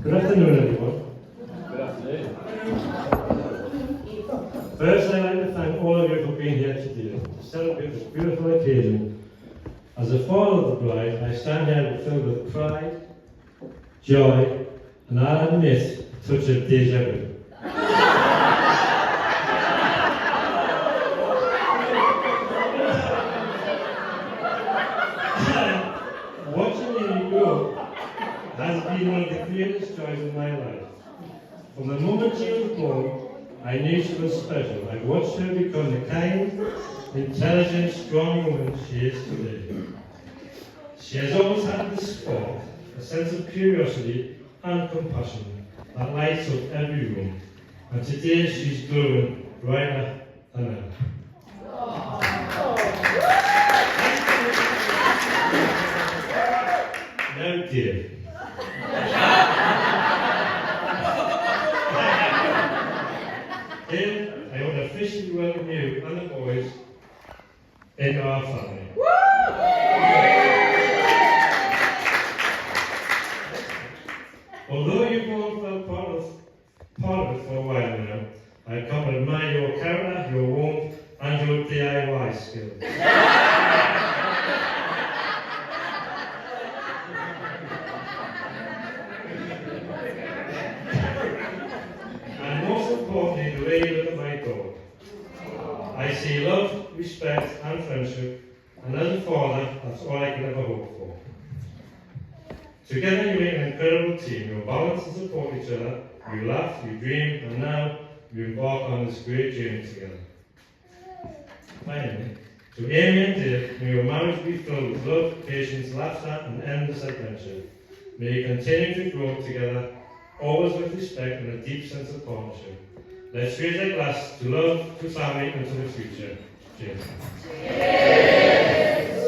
Good afternoon, everyone. Good afternoon. First, I'd like to thank all of you for being here today to celebrate this beautiful occasion. As a father of the bride, I stand here filled with pride, joy, and I'll admit, a touch of deja vu. Watching Amy grow has been one of the greatest joys of my life. From the moment she was born, I knew she was special. I watched her become the kind, intelligent, strong woman she is today. She has always had this spark, a sense of curiosity and compassion that lights up every room. And today she's glowing brighter than ever. Now, dear. Here, I want to officially welcome you and the boys into our family. Although you've all felt part of it for a while now, I've come to admire your character, your warmth, and your DIY skills. And most importantly, the way you look at my dog. I see love, respect, and friendship, and as a father, that's all I could ever hope for. Together you make an incredible team. You balance and support each other, you laugh, you dream, and now you embark on this great journey together. Finally, to Amy and Dave, may your marriage be filled with love, patience, laughter, and endless adventure. May you continue to grow together, always with respect and a deep sense of partnership. Let's raise a glass to love, to family, and to the future. Cheers. Cheers.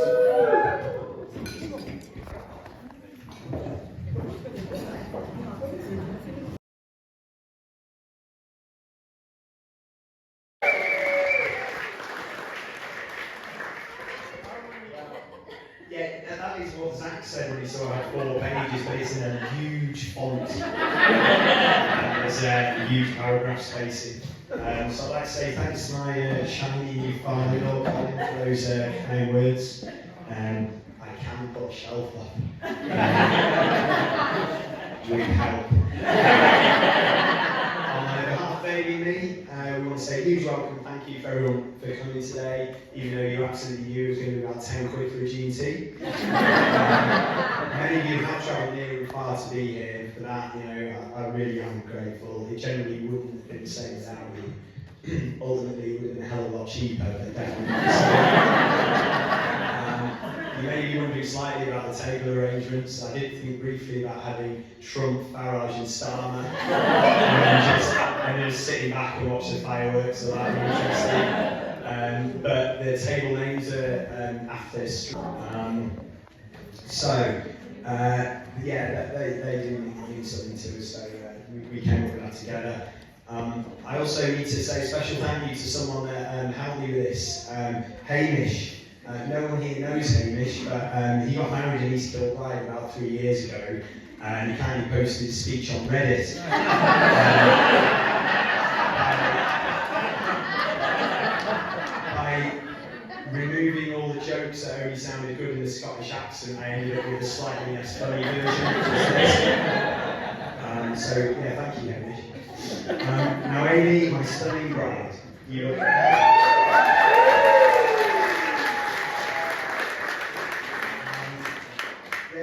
Yeah, that is what Zach said when he saw I had 4 pages, but it's in a huge font. And there's a huge paragraph spacing. So I'd like to say thanks to my shiny new father-in-law, Colin, for those kind words. I can put a shelf up. With help. On behalf of Amy and me, we want to say a huge welcome. Thank you for everyone for coming today, even though you absolutely knew it was going to be about 10 quid for a G&T. Many of you have travelled near and far to be here. For that, I really am grateful. It generally wouldn't have been the same without you. Ultimately, it would have been a hell of a lot cheaper, but definitely not the same. You may be wondering slightly about the table arrangements. I did think briefly about having Trump, Farage and Starmer and just sitting back and watch the fireworks, so that would be interesting. But the table names are after they do mean something to us, so we came up with that together. I also need to say a special thank you to someone that helped me with this, Hamish. No one here knows Hamish, but he got married in East Kilbride about 3 years ago, and he kindly posted his speech on Reddit. By removing all the jokes that only sounded good in the Scottish accent, I ended up with a slightly less funny version, which was this. Thank you, Hamish. Now, Amy, my stunning bride, you look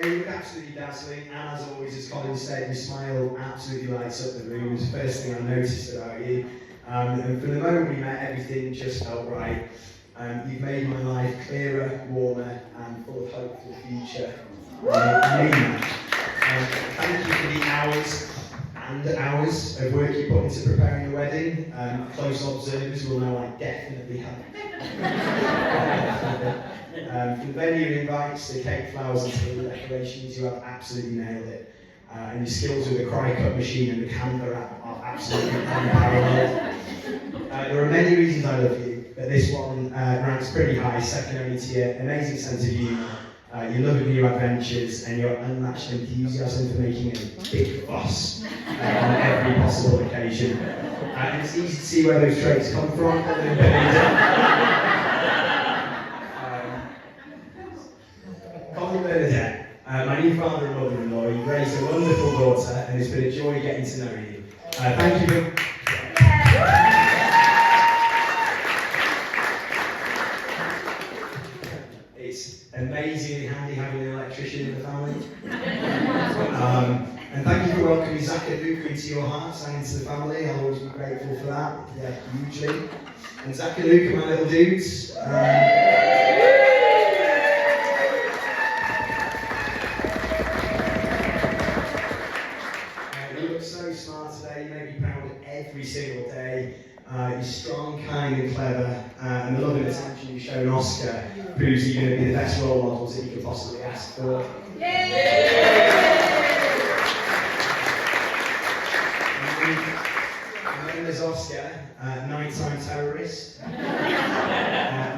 you look absolutely dazzling, and as always, as Colin said, your smile absolutely lights up the room. It was the first thing I noticed about you. And from the moment we met, everything just felt right. You've made my life clearer, warmer, and full of hope for the future. Thank you for the hours and hours of work you put into preparing the wedding. Close observers will know I definitely have. From the venue invites, the cake, flowers and table decorations, you have absolutely nailed it. And your skills with the cry cut machine and the Canva app are absolutely unparalleled. There are many reasons I love you, but this one ranks pretty high, second only to your amazing sense of humour, your love of new adventures, and your unmatched enthusiasm for making a big fuss on every possible occasion. And it's easy to see where those traits come from. Colin Bernadette, my new father and mother-in-law, you've raised a wonderful daughter, and it's been a joy getting to know you. Thank you for... It's amazingly handy having an electrician in the family. And thank you for welcoming Zach and Luca into your hearts and into the family. I'll always be grateful for that, yeah, hugely. And Zach and Luca, my little dudes. You look so smart today, you make me proud every single day. You're strong, kind and clever, and the love and attention you've shown Oscar proves you're going to be the best role models that you could possibly ask for. And then there's Oscar, nighttime terrorist,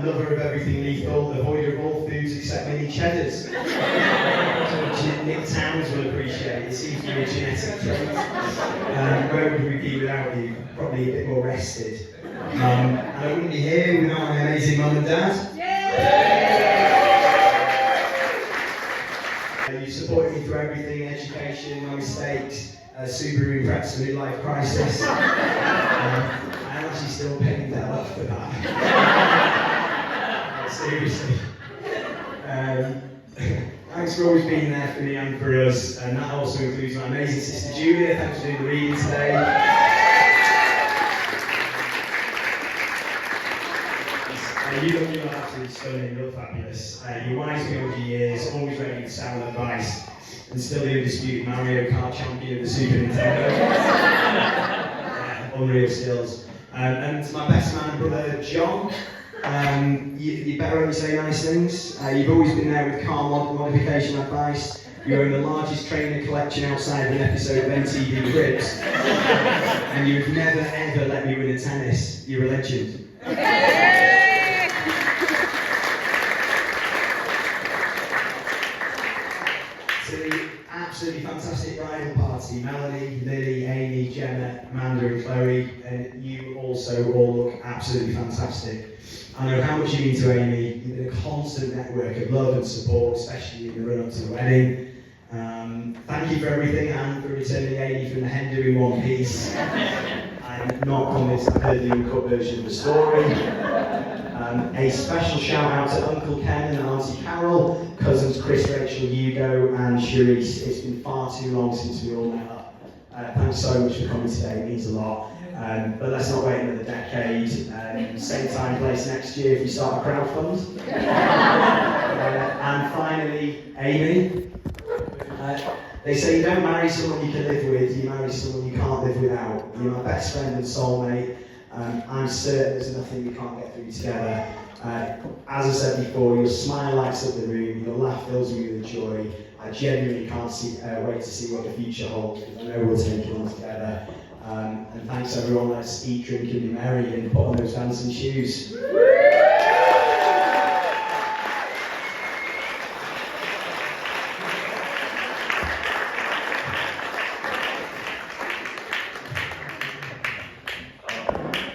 lover of everything lethal, avoider of all foods except mini cheddars, which Nick Towns will appreciate. It seems to be a genetic trait. Where would we be without you? Probably a bit more rested. And I wouldn't be here without my amazing mum and dad. You supported me through everything, education, my mistakes, Subaru preps for midlife crisis. I am actually still paying that off for that. Seriously. Thanks for always being there for me and for us, and that also includes my amazing sister Julia. Thanks for doing the reading today. You look absolutely stunning, you look fabulous. You're wise beyond your years, always ready to sound advice, and still the undisputed Mario Kart champion of the Super Nintendo. Unreal skills. And to my best man and brother John, you better only say nice things. You've always been there with car modification advice. You own the largest trainer collection outside of an episode of MTV Cribs. And you've never ever let me win a tennis. You're a legend. To the absolutely fantastic bridal party, Melanie, Lily, Amy, Gemma, Amanda and Chloe, and you also all look absolutely fantastic. I know how much you mean to Amy. You've been a constant network of love and support, especially in the run-up to the wedding. Thank you for everything and for returning Amy from the hen doing one piece. I'm not convinced I've heard the uncut version of the story. A special shout out to Uncle Ken and Auntie Carol, cousins Chris, Rachel, Hugo and Cherise. It's been far too long since we all met up. Thanks so much for coming today, it means a lot. But let's not wait another decade. Same time, place next year if you start a crowd fund. And finally, Amy. They say you don't marry someone you can live with, you marry someone you can't live without. You're my best friend and soulmate. I'm certain there's nothing we can't get through together. As I said before, your smile lights up the room, your laugh fills me with joy. I genuinely can't wait to see what the future holds, because I know we'll take it on together. And thanks everyone, let's eat, drink and be merry and put on those dancing shoes.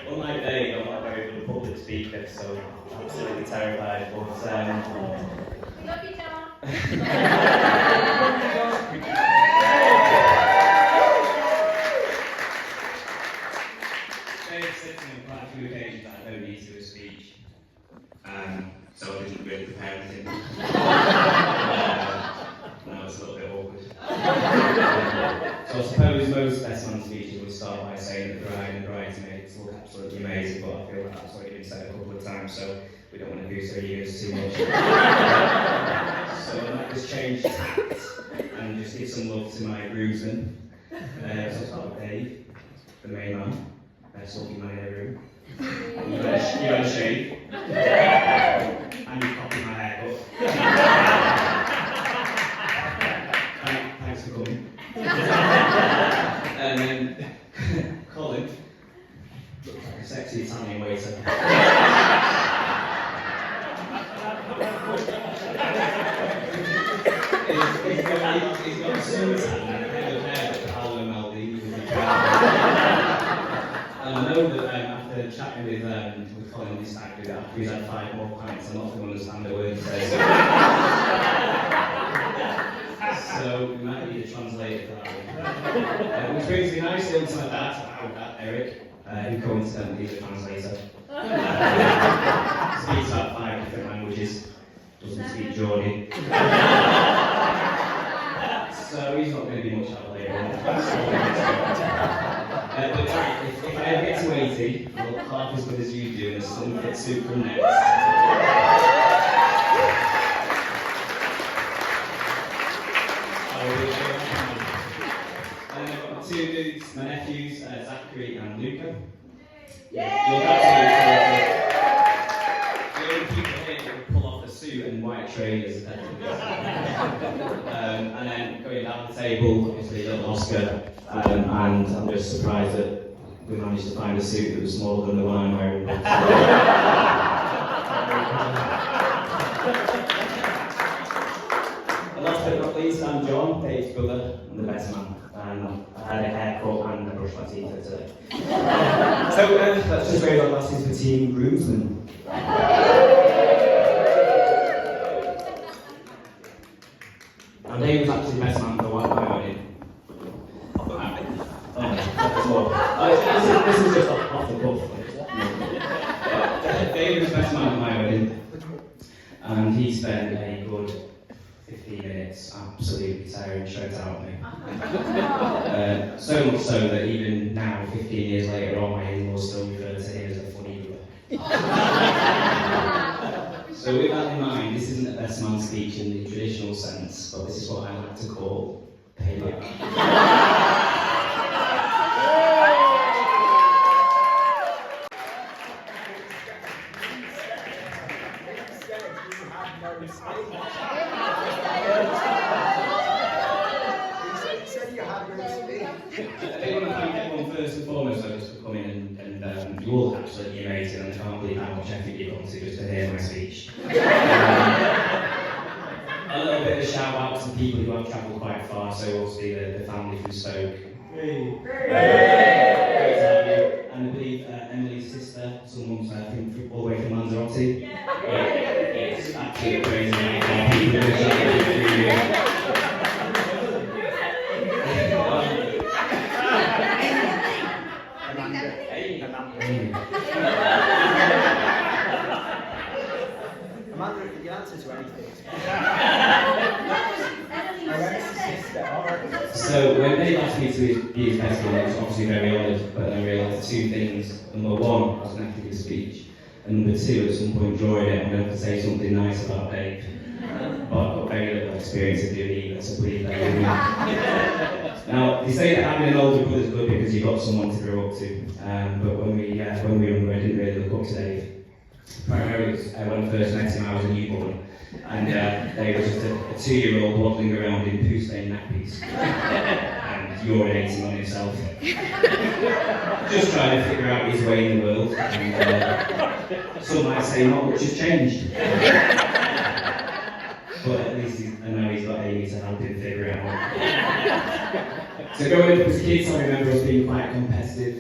Unlike Dave, I'm not a very good public speaker, so I'm absolutely terrified, but We love you, John. Dave said to me on quite a few occasions that I don't need to do a speech, so I didn't really prepare anything. Now it's a little bit awkward. So I suppose most best man speeches would start by saying that the bride and bridesmaids look absolutely amazing, but I feel like that's already been said a couple of times, so we don't want to boost their egos too much. So I might just change tact and just give some love to my groomsmen. So I'll start with Dave, the main man, best looking man in the room. You had a shave, and you copied my haircut. Thanks for coming. And then Colin looks like a sexy Italian waiter. He's got a suntan and a head of hair that Alan and Maldi would be proud of. And I know that after chatting with Colin this after he's had 5 more pints, I'm not going to understand a word he says. So we might need a translator for that one. Which brings me nicely on to my dad, Eric, who coincidentally is a translator. Speaks about 5 different languages, doesn't speak Geordie. So he's not going to be much help later on. But if I ever get to 80, I'll look half as good as you do in a sun-fit suit from next. And then I've got 2 dudes, my nephews, Zachary and Luca. You'll the only people here that would pull off a suit and white trainers. And then going down the table, obviously little Oscar, and I'm just surprised that we managed to find a suit that was smaller than the one I'm wearing. And last but not least, I'm John, Dave's brother, and the best man. And I had a haircut and I brushed my teeth for today. So let's just raise our glasses for Team Groomsmen. Now Dave was actually the best man for my wedding. This is just off the cuff. Dave was the best man for my wedding. And he spent a good 15 minutes absolutely tearing straight out of me. So much so that even now, 15 years later on, my in-laws still refer to him as a funny brother. So with that in mind, this isn't a best man speech in the traditional sense, but this is what I like to call payback. First and foremost, I just for coming and you all absolutely amazing, and I can't believe how much effort you've gone to just to hear my speech. A little bit of a shout out to people who have travelled quite far, so obviously the family from Stoke. Great to have you. And I believe Emily's sister, someone's from all the way from Lanzarote. It's absolutely crazy. Amanda, did you answer to anything? So when they asked me to be his best man, I was obviously very honoured, but then I realised 2 things. Number 1, I was going to have to give a speech. And number 2, at some point during it, I'm going to have to say something nice about Dave. But I've got very little experience of doing either, so please bear with me. Now, they say that having an older brother is good because you've got someone to grow up to. But when we were younger, I didn't really look up to Dave. Primarily, when I first met him, I was a newborn. And Dave was just a 2-year-old waddling around in poo-stained nappies. And urinating on himself. Just trying to figure out his way in the world. And some might say not much has changed. But at least I know he's got Amy to help him figure it out. So growing up as kids, I remember us being quite competitive.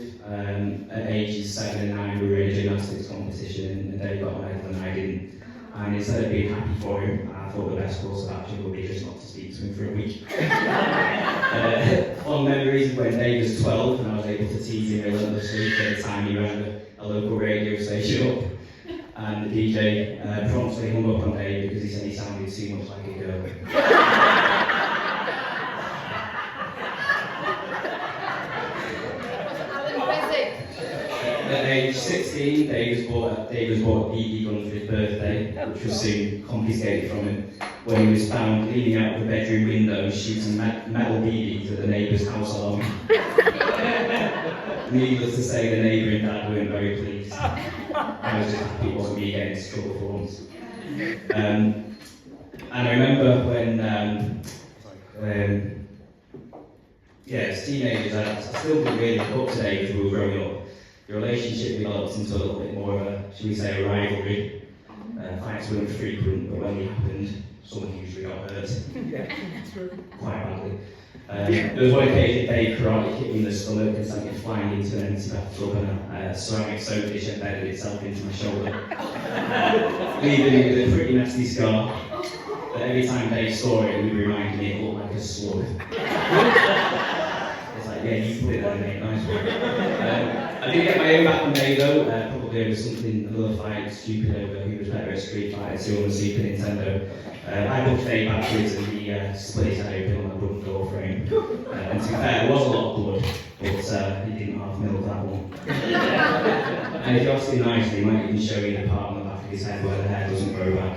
At ages 7 and 9, we were in a gymnastics competition, and Dave got a medal and I didn't. And instead of being happy for him, I thought the best course of action would be just not to speak to him for a week. Fond memories when Dave was 12 and I was able to tease him relentlessly for the time he rang a local radio station up. And the DJ promptly hung up on Dave because he said he sounded too much like a girl. At age 16, Dave was bought a BB gun for his birthday, which was soon confiscated from him when he was found leaning out of the bedroom window shooting metal BBs at the neighbour's house alarm. Needless to say, the neighbour and dad weren't very pleased. I was just happy it wasn't me getting into trouble for once. And I remember when as teenagers, I still didn't really look up to Dave as we were growing up. The relationship developed into a little bit more of a, should we say, a rivalry. Fights weren't frequent, but when they happened, someone usually got hurt. Quite badly. There was one occasion Dave karate kicked me in the stomach and sent me flying into an empty bathtub, and a ceramic soap dish embedded itself into my shoulder, leaving me with a pretty nasty scar that every time Dave saw it, it would remind me it looked like a slug. It's like, yeah, you put it there, mate, nice one. I did get my own back on Dave though, probably over another fight, stupid over who was better at Street Fighter 2 on the Super Nintendo. I pushed Dave backwards and he split his head open on the wooden door frame. And to be fair, there was a lot of blood, but he didn't half milk that one. And if you ask him nicely, he might even show you the part on the back of his head where the hair doesn't grow back.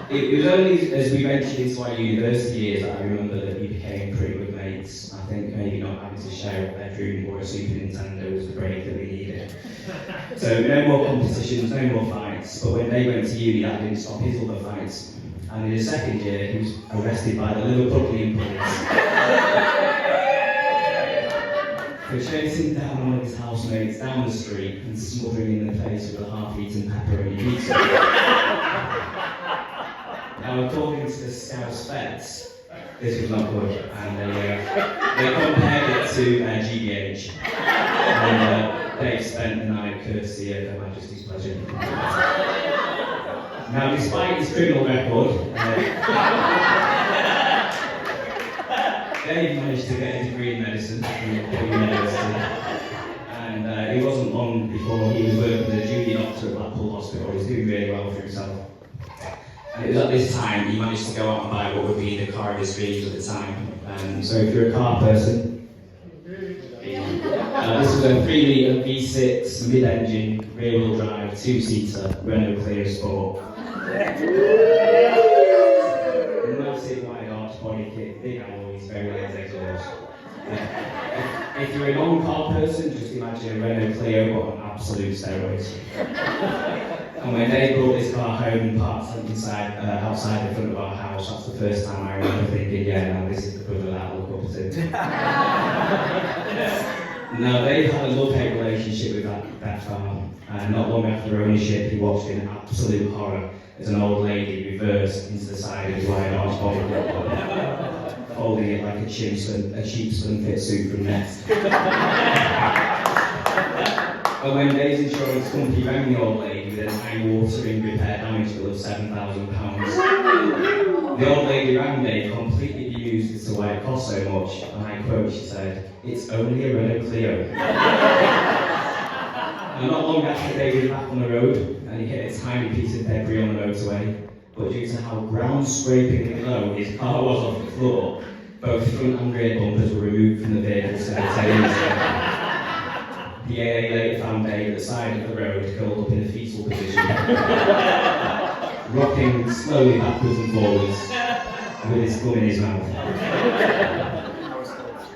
It was only as we ventured into our university years that I remember that we became pretty good mates. I think maybe not having to share a bedroom or a Super Nintendo was the break that we needed. So no more competitions, no more fights, but when they went to uni that didn't stop his other fights. And in his second year he was arrested by the Liverpudlian police for chasing down one of his housemates down the street and smothering him in the face with a half-eaten pepperoni pizza. Now, according to the Scouts vets, this was not good, and they compared it to GBH. And Dave spent the night courtesy of Her Majesty's pleasure. Now, despite his criminal record, Dave managed to get a degree in medicine from the university, and it wasn't long before he was working as a junior doctor at Blackpool Hospital. He was doing really well for himself. And it was at this time he managed to go out and buy what would be the car of his dreams at the time. So if you're a car person, this was a 3-litre V6 mid-engine, rear-wheel drive, 2-seater Renault Clio Sport. Massive wide arch body kit, big alloys, very loud exhaust. If you're a non-car person, just imagine a Renault Clio but on absolute steroids. And when they brought this car home and parked it outside the front of our house, that's the first time I remember thinking, yeah, now this is the brother that I look up to. Now, they've had a love-hate relationship with that car, and not long after ownership, he watched in absolute horror as an old lady reversed into the side of his wide arch body, holding it like a cheap slim-fit suit from Nest. But when Dave's insurance company rang the old lady with an eye-watering repair damage bill of £7,000, the old lady rang Dave completely bemused as to why it cost so much, and I quote, she said, "It's only a Renault Clio." And not long after Dave was back on the road, and he hit a tiny piece of debris on the motorway, but due to how ground-scrapingly low his car was off the floor, both front and rear bumpers were removed from the vehicle simultaneously. The AA later found Dave at the side of the road, curled up in a fetal position, rocking slowly backwards and forwards, with his thumb in his mouth.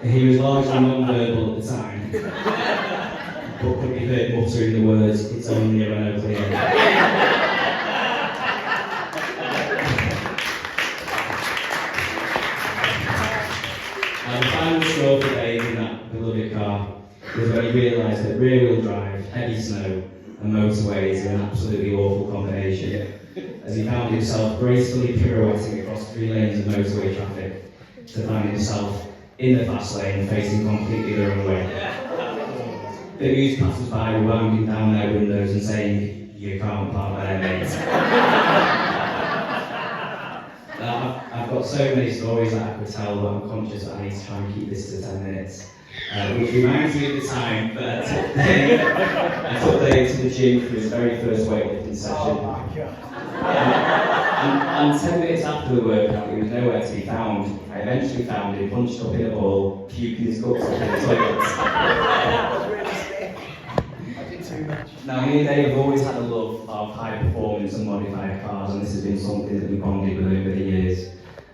He was largely non-verbal at the time, but could be heard muttering the words, "It's only a Renault Clio." And the final straw for Dave in that beloved car was when he realised that rear-wheel drive, heavy snow and motorways are an absolutely awful combination, as he found himself gracefully pirouetting across 3 lanes of motorway traffic to find himself in the fast lane facing completely the wrong way. The amused passers-by were winding down their windows and saying, "You can't park there, mate." I've got so many stories that I could tell, but I'm conscious that I need to try and keep this to 10 minutes. Which reminds me of the time that I took Dave to the gym for his very first weightlifting session. And 10 minutes after the workout, he was nowhere to be found. I eventually found him punched up in a ball, puking his guts up in the toilet. Now, me and Dave have always had a love of high performance and modified cars, and this has been something that we've bonded with over the years.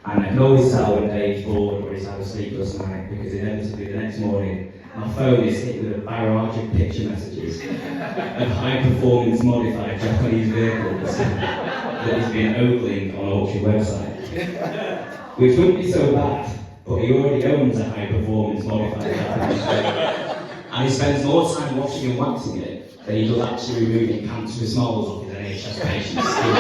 And I can always tell when Dave's bored or he's had a sleepless night, because inevitably the next morning my phone is hit with a barrage of picture messages of high performance modified Japanese vehicles that he's been ogling on auction website. Which wouldn't be so bad, but he already owns a high performance modified Japanese vehicle. And he spends more time washing and waxing it than he does actually removing cancerous moles off his NHS patients' skin.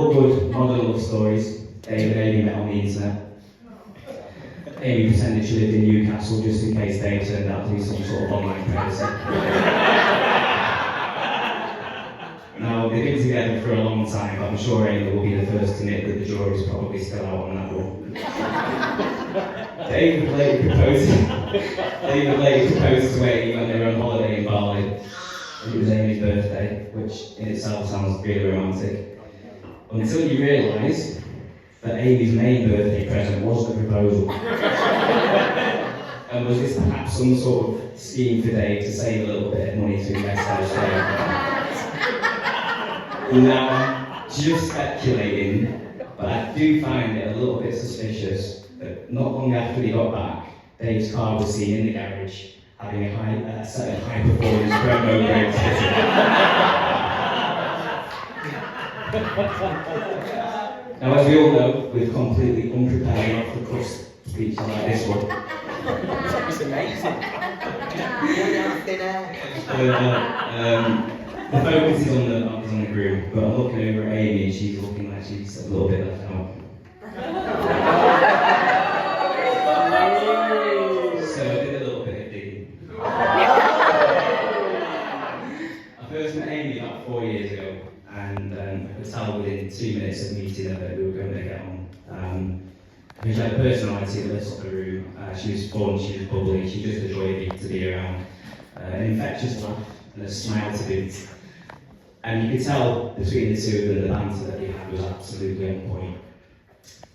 all good modern love stories. Dave and Amy met on the internet. Amy pretended she lived in Newcastle just in case Dave turned out to be some sort of online predator. Now, they've been together for a long time, but I'm sure Amy will be the first to admit that the jury's probably still out on that one. Dave would later propose to Amy when they were on holiday in Bali. It was Amy's birthday, which in itself sounds really romantic. Until you realise that Amy's main birthday present was the proposal. And was this perhaps some sort of scheme for Dave to save a little bit of money to invest elsewhere? Now, I'm just speculating, but I do find it a little bit suspicious that not long after he got back, Dave's car was seen in the garage having a set of high-performance promo brakes fitted. Now, as we all know, with completely unprepared off-the-cuff speeches like this one, It's amazing. the focus is on the groom, but I'm looking over at Amy and she's looking like she's a little bit left out. So I did a little bit of digging. I first met Amy about 4 years ago, and I could tell within 2 minutes of meeting her that we were going to get on. She had a personality that lit up the room. She was fun, she was bubbly, she just enjoyed to be around. An infectious laugh and a smile to boot. And you could tell between the two of them the banter that they had was absolutely on point.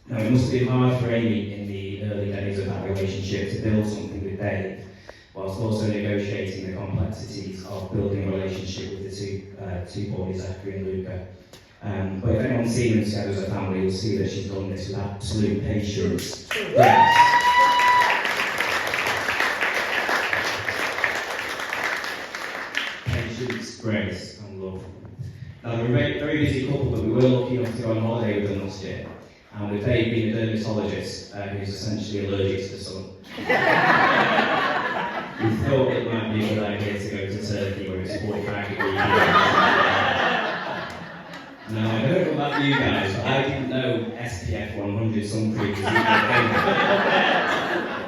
Now, it must have been hard for Amy in the early days of that relationship to build something with Dave, whilst also negotiating the complexities of building a relationship with the two boys, Zachary and Luca. But if anyone's seen them together as a family, you'll see that she's done this with absolute patience. Yes. Patience, grace, and love. Now, they're a very busy couple, but we were lucky enough to go on holiday with them last year. And with Dave being a dermatologist who's essentially allergic to the sun, we thought it might be a good idea to go to Turkey where it's 45 degrees. Now, I don't know about you guys, but I didn't know SPF 100 sun cream was even a thing.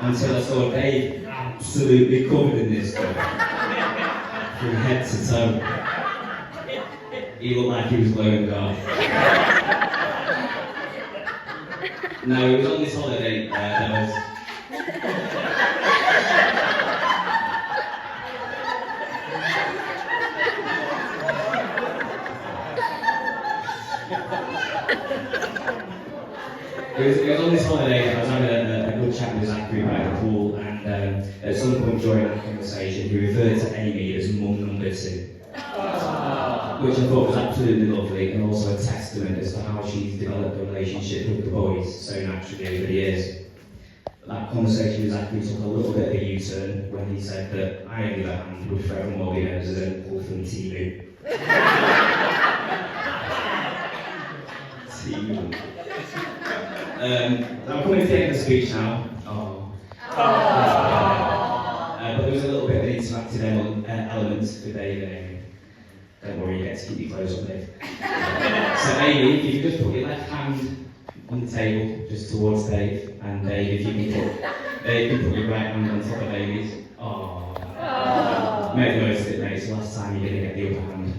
Until I saw Dave absolutely covered in this stuff, from head to toe. He looked like he was glowing dark. Now, he was on this holiday, there was... It was on this holiday, I was having a good chat with Zachary by the pool, and at some point during that conversation, he referred to Amy as mum number 2. Which I thought was absolutely lovely, and also a testament as to how she's developed a relationship with the boys so naturally over the years. But that conversation with Zachary took a little bit of a U-turn when he said that I, on the other hand, would forevermore be known as an orphan Timu. Timu. I'm coming to the end of the speech now. But there was a little bit of an interactive element with Dave and Amy. Don't worry, you get to keep your clothes on, Dave. So Amy, if you can just put your left hand on the table, just towards Dave, and Dave, if you can put your right hand on top of Amy's. Make the most of it, mate. It's the last time you're going to get the upper hand.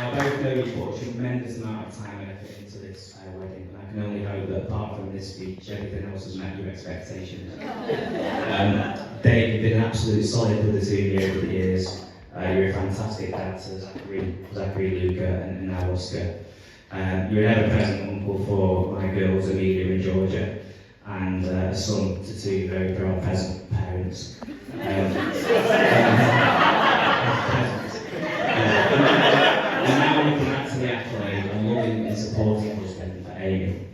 Both know you put a tremendous amount of time and effort into this wedding, and I can only hope that apart from this speech, everything else has met your expectations. Dave, you've been an absolute solid with the team over the years. You're a fantastic dad to Zachary, Luca, and now Oscar. You're an ever-present uncle for my girls, Amelia and Georgia, and a son to 2 very proud present parents. And now looking back to the accolade, a loving and supporting husband for Amy.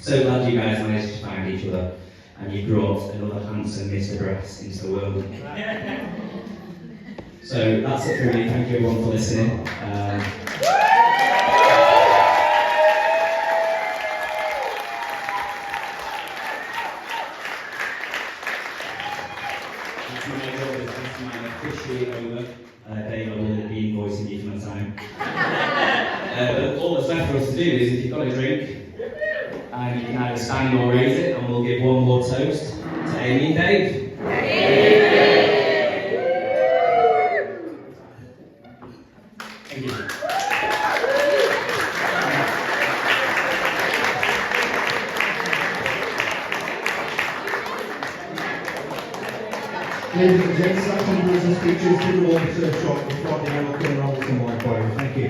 So glad you guys managed to find each other, and you brought another handsome Mr. Brass into the world. So that's it for me. Thank you everyone for listening. be invoicing you for my time. But all that's left for us to do is, if you've got a drink, you can either stand or raise it, and we'll give one more toast to Amy and Dave. Thank you. Ladies and gents, that concludes the speeches to the Water Shop. Before the yellow came around with some more for you. Thank you.